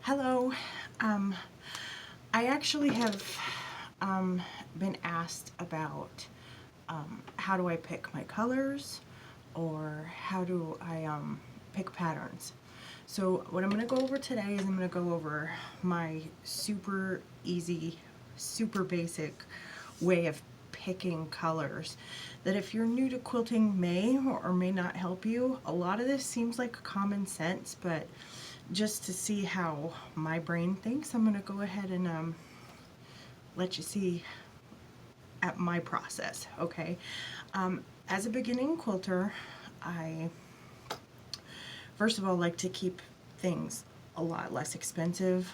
Hello. I actually have been asked about how do I pick my colors or how do I pick patterns. So what I'm going to go over today is I'm going to go over my super easy, super basic way of picking colors that if you're new to quilting may or may not help you. A lot of this seems like common sense, but just to see how my brain thinks, I'm going to go ahead and let you see at my process, okay? As a beginning quilter, I first of all like to keep things a lot less expensive.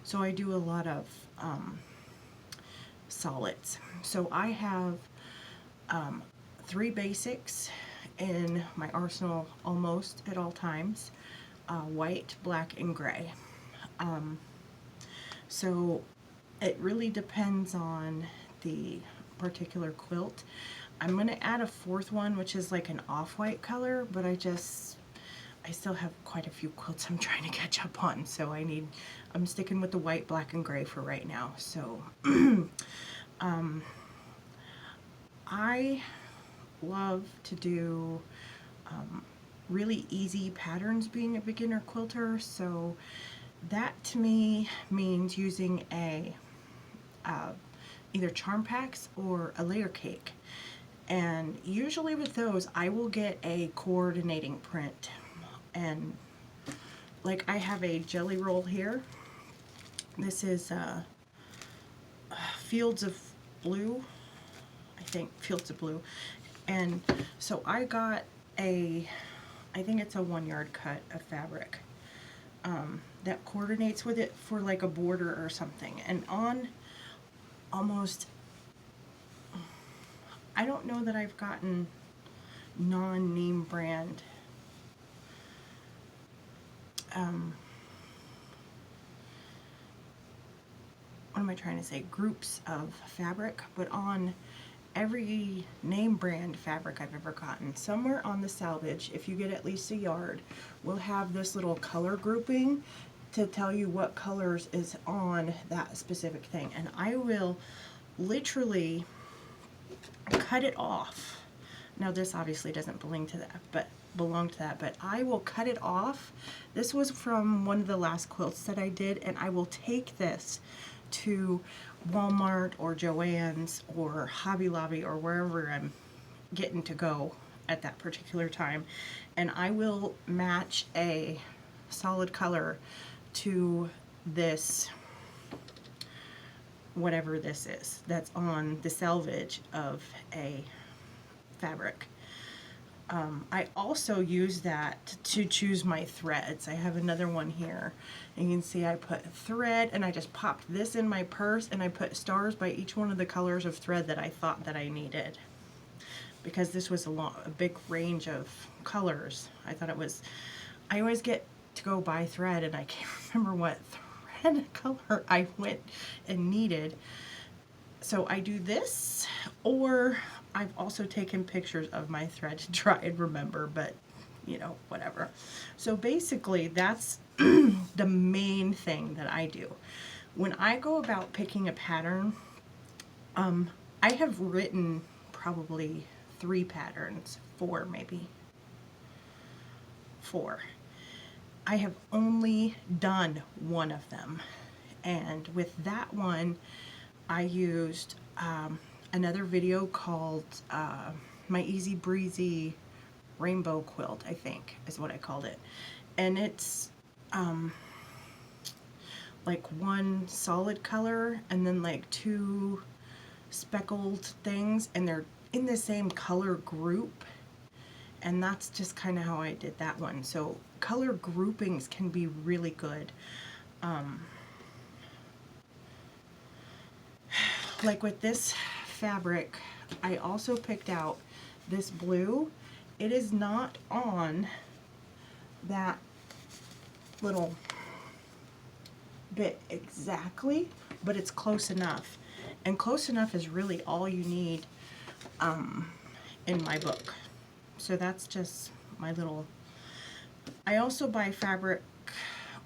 So I do a lot of solids. So I have 3 basics in my arsenal almost at all times, white, black, and gray. So it really depends on the particular quilt. I'm going to add a 4th one, which is like an off-white color, but I still have quite a few quilts I'm trying to catch up on, so I'm sticking with the white, black, and gray for right now. So I love to do really easy patterns being a beginner quilter, so that to me means using either charm packs or a layer cake. And usually with those, I will get a coordinating print. And like I have a jelly roll here. This is Fields of Blue, I think, Fields of Blue. And so I got I think it's a 1-yard cut of fabric that coordinates with it for like a border or something. And on almost, I don't know that I've gotten non-name brand what am I trying to say, groups of fabric, but on every name brand fabric I've ever gotten, somewhere on the salvage, if you get at least a yard, we'll have this little color grouping to tell you what colors is on that specific thing. And I will literally cut it off. Now this obviously doesn't belong to that, but I will cut it off. This was from one of the last quilts that I did, and I will take this to Walmart or Joann's or Hobby Lobby or wherever I'm getting to go at that particular time, and I will match a solid color to this, whatever this is that's on the salvage of a fabric. I also use that to choose my threads. I have another one here, and you can see I put thread, and I just popped this in my purse, and I put stars by each one of the colors of thread that I thought that I needed, because this was a big range of colors. I always get to go buy thread, and I can't remember what thread color I went and needed. So I do this, or I've also taken pictures of my thread to try and remember, but you know, whatever. So basically that's the main thing that I do. When I go about picking a pattern, I have written probably 3 patterns, 4 maybe. 4. I have only done one of them. And with that one, I used another video called My Easy Breezy Rainbow Quilt, I think is what I called it. And it's like one solid color and then like 2 speckled things, and they're in the same color group. And that's just kind of how I did that one. So color groupings can be really good. Like with this fabric, I also picked out this blue. It is not on that little bit exactly, but it's close enough. And close enough is really all you need in my book. So that's just my little... I also buy fabric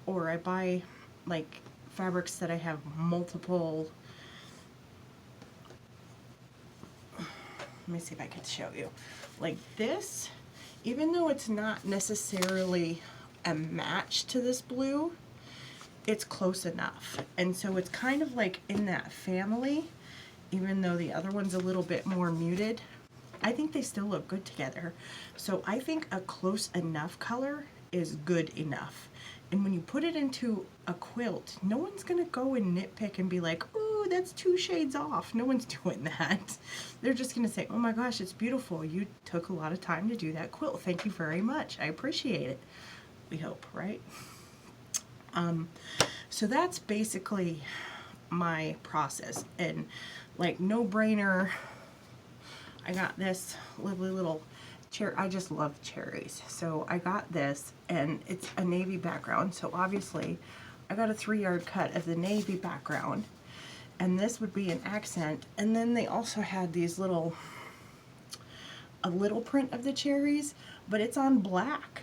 or I buy like fabrics that I have multiple. Let me see if I could show you. Like this, even though it's not necessarily a match to this blue, it's close enough. And so it's kind of like in that family, even though the other one's a little bit more muted. I think they still look good together. So I think a close enough color is good enough. And when you put it into a quilt, no one's gonna go and nitpick and be like, ooh, that's 2 shades off. No one's doing that. They're just gonna say, oh my gosh, it's beautiful. You took a lot of time to do that quilt. Thank you very much. I appreciate it. We hope, right? So that's basically my process. And like, no brainer, I got this lovely little cherry. I just love cherries. So I got this, and it's a navy background. So obviously I got a 3-yard cut of the navy background, and this would be an accent. And then they also had these a little print of the cherries, but it's on black.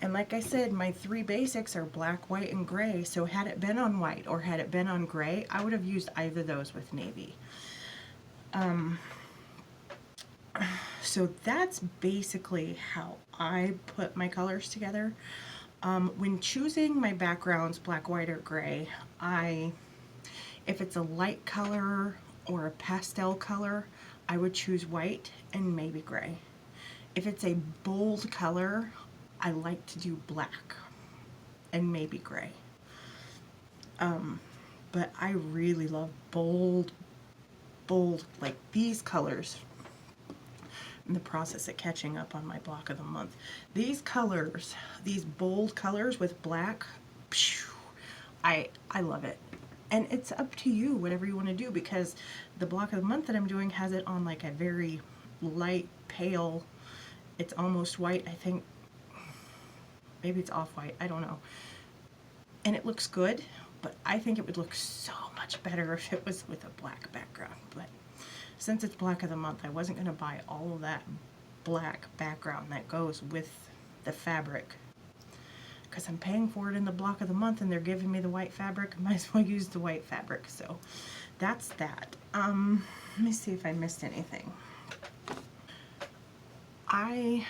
And like I said, my 3 basics are black, white, and gray. So had it been on white or had it been on gray, I would have used either of those with navy. So that's basically how I put my colors together. When choosing my backgrounds, black, white, or gray, if it's a light color or a pastel color, I would choose white and maybe gray. If it's a bold color, I like to do black and maybe gray. But I really love bold, like these colors. In the process of catching up on my block of the month. These colors, these bold colors with black, I love it. And it's up to you, whatever you want to do, because the block of the month that I'm doing has it on like a very light, pale, it's almost white, I think. Maybe it's off-white, I don't know. And it looks good, but I think it would look so much better if it was with a black background. But since it's block of the month, I wasn't going to buy all of that black background that goes with the fabric, because I'm paying for it in the block of the month and they're giving me the white fabric. I might as well use the white fabric. So that's that. Let me see if I missed anything. I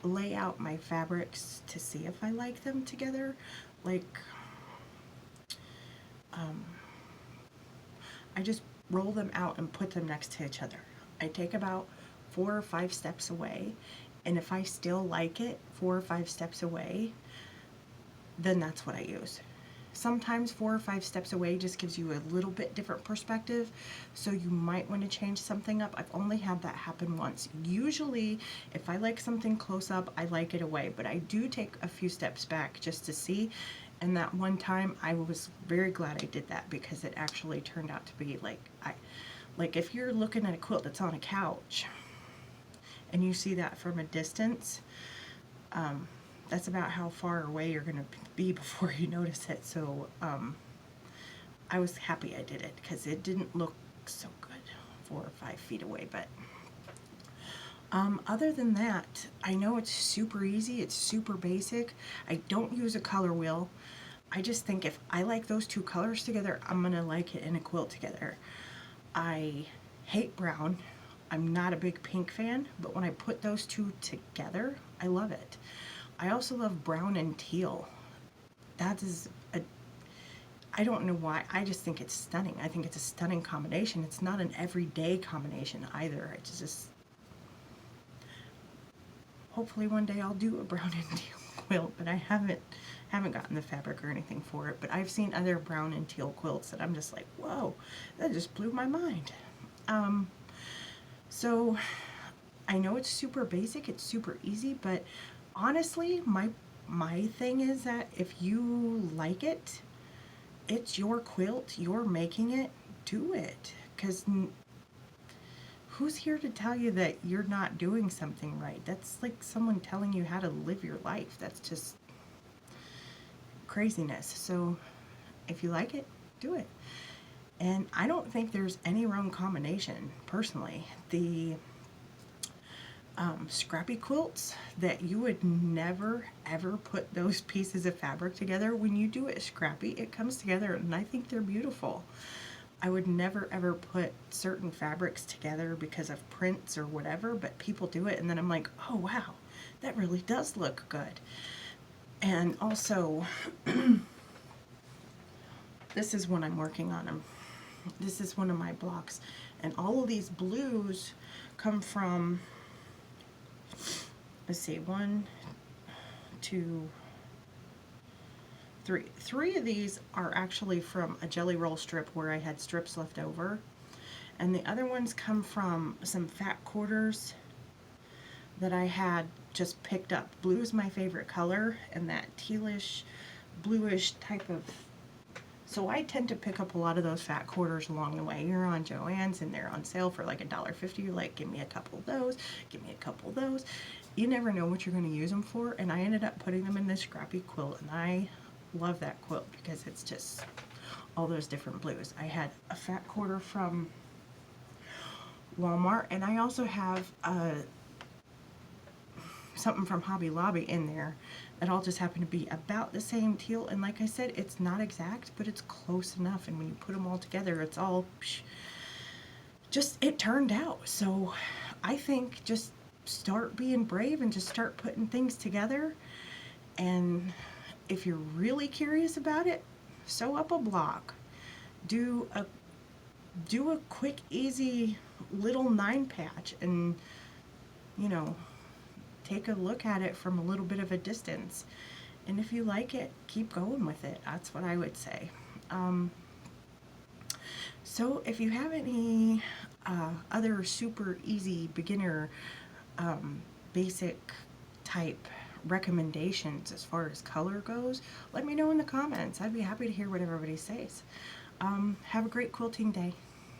lay out my fabrics to see if I like them together. Like, I just roll them out and put them next to each other. I take about 4 or 5 steps away, and if I still like it 4 or 5 steps away, then that's what I use. Sometimes 4 or 5 steps away just gives you a little bit different perspective, so you might want to change something up. I've only had that happen once. Usually, if I like something close up, I like it away, but I do take a few steps back just to see. And that one time, I was very glad I did that, because it actually turned out to be like if you're looking at a quilt that's on a couch and you see that from a distance, that's about how far away you're going to be before you notice it. So I was happy I did it, because it didn't look so good 4 or 5 feet away. But other than that, I know it's super easy, it's super basic. I don't use a color wheel. I just think if I like those 2 colors together, I'm going to like it in a quilt together. I hate brown. I'm not a big pink fan, but when I put those 2 together, I love it. I also love brown and teal. That is I don't know why, I just think it's stunning. I think it's a stunning combination. It's not an everyday combination either. It's just, hopefully one day I'll do a brown and teal quilt, but I haven't gotten the fabric or anything for it. But I've seen other brown and teal quilts that I'm just like, whoa, that just blew my mind. So I know it's super basic, it's super easy, but honestly, my thing is that if you like it, it's your quilt, you're making it, do it. Because who's here to tell you that you're not doing something right? That's like someone telling you how to live your life. That's just craziness. So if you like it, do it. And I don't think there's any wrong combination, personally. The scrappy quilts that you would never ever put those pieces of fabric together. When you do it scrappy, it comes together, and I think they're beautiful. I would never ever put certain fabrics together because of prints or whatever, but people do it, and then I'm like, oh wow, that really does look good. And also, this is when I'm working on them. This is one of my blocks, and all of these blues come from, let's see, one, two, three. Three of these are actually from a jelly roll strip where I had strips left over, and the other ones come from some fat quarters that I had just picked up. Blue is my favorite color, and that tealish, bluish type of, so I tend to pick up a lot of those fat quarters along the way. You're on Joann's and they're on sale for like $1.50. You're like, give me a couple of those, give me a couple of those. You never know what you're going to use them for, and I ended up putting them in this scrappy quilt, and I love that quilt because it's just all those different blues. I had a fat quarter from Walmart, and I also have something from Hobby Lobby in there that all just happen to be about the same teal. And like I said, it's not exact, but it's close enough, and when you put them all together, it's all just, it turned out. So I think just start being brave and just start putting things together. And if you're really curious about it, sew up a block, do a quick easy little 9-patch, and you know, take a look at it from a little bit of a distance. And if you like it, keep going with it. That's what I would say. So if you have any other super easy beginner basic type recommendations as far as color goes, let me know in the comments. I'd be happy to hear what everybody says. Have a great quilting day.